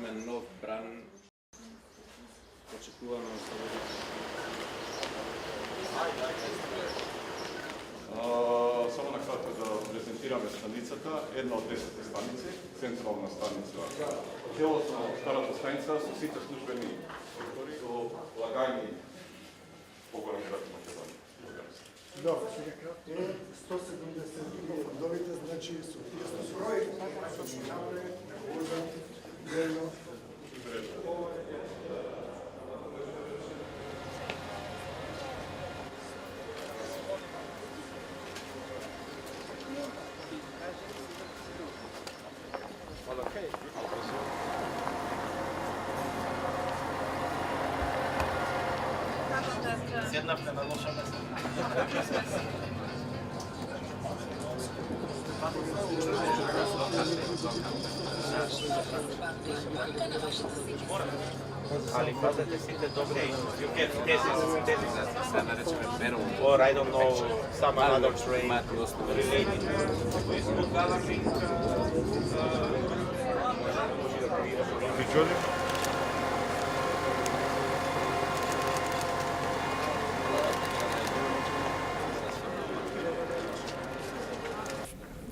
имаме нов бран, очекуваме Само на кратко да презентираме станицата, една од 10 станици, централна станица. Делот на старата станица со сите службени простори до лагањи поголем град Македонија. Добре, сега кратко. 170 фондовите, значи со тие број, со направи, делно. Седнавте на лошо место. Ali pazite site dobre i you get thesis се наречеме Беро. or I don't know some other trade related.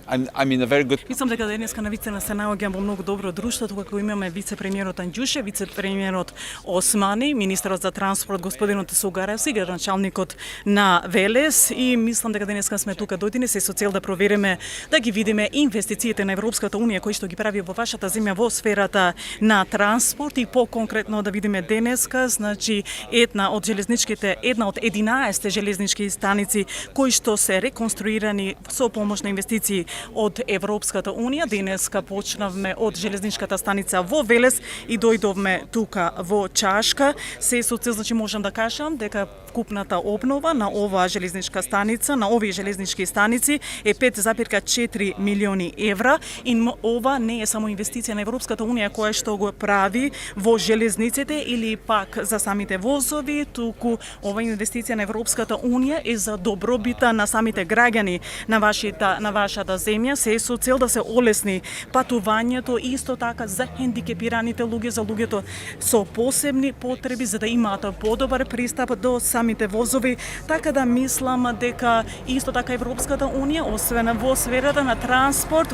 I'm in a very good. Мислам дека денеска на Вицена се наоѓам во многу добро друштво, тука кога имаме вице-премиерот Анџуше, вице-премиерот Османи, министерот за транспорт господинот Сугаревски, градоначалникот на Велес и мислам дека денеска сме тука дојдени се со цел да провериме, да ги видиме инвестициите на Европската унија кои што ги прави во вашата земја во сферата на транспорт и поконкретно да видиме денеска, значи една од 11 железнички станици кои што се реконструирани со помош на инвестиции од Европската унија. Денеска почнавме од железничката станица во Велес и дојдовме тука во Чашка. Се со цел, значи можам да кажам дека вкупната обнова на оваа железничка станица, на овие железнички станици е 5,4 милиони евра и ова не е само инвестиција на Европската унија која што го прави во железниците или пак за самите возови, туку ова инвестиција на Европската унија е за добробита на самите граѓани на вашата земја, се со цел да се олесни патувањето и исто така за хендикепираните луѓе, за луѓето со посебни потреби за да имаат подобар пристап до самите возови, така да мислам дека исто така Европската унија освен во сферата на транспорт,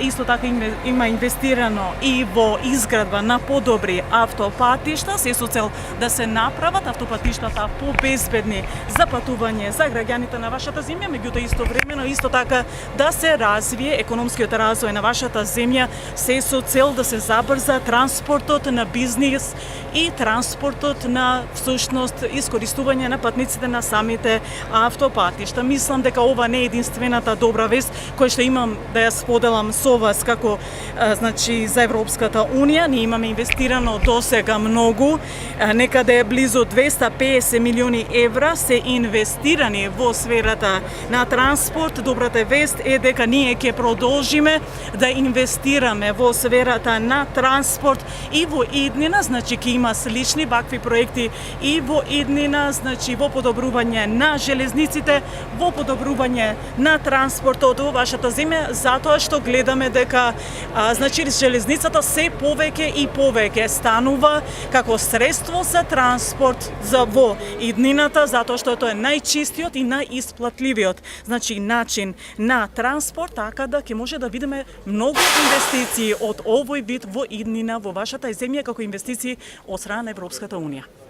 исто така има инвестирано и во изградба на подобри автопатишта, се со цел да се направат автопатиштата побезбедни за патување за граѓаните на вашата земја, меѓутоа истовремено исто така да се развие економскиот развој на вашата земја, се со цел да се забрза транспортот на бизнис и транспортот на всушност искористување на патниците на самите автопатишта. Мислам дека ова не е единствената добра вест која што имам да ја споделам со вас како значи за Европската унија. Ние имаме инвестирано досега многу, некаде близу 250 милиони евра се инвестирани во сферата на транспорт. Добрата вест е дека ние ќе продолжиме да инвестираме во сферата на транспорт и во иднина, значи ќе има слични вакви проекти и во иднина, значи во подобрување на железниците, во подобрување на транспортот во вашата земја, затоа што гледаме дека значи железницата се повеќе и повеќе станува како средство за транспорт за во иднината, затоа што тоа е најчистиот и најисплатливиот значи начин на транспорт, така да ќе може да видиме многу инвестиции од овој вид во иднина во вашата земја како инвестиции од страна на Европската унија.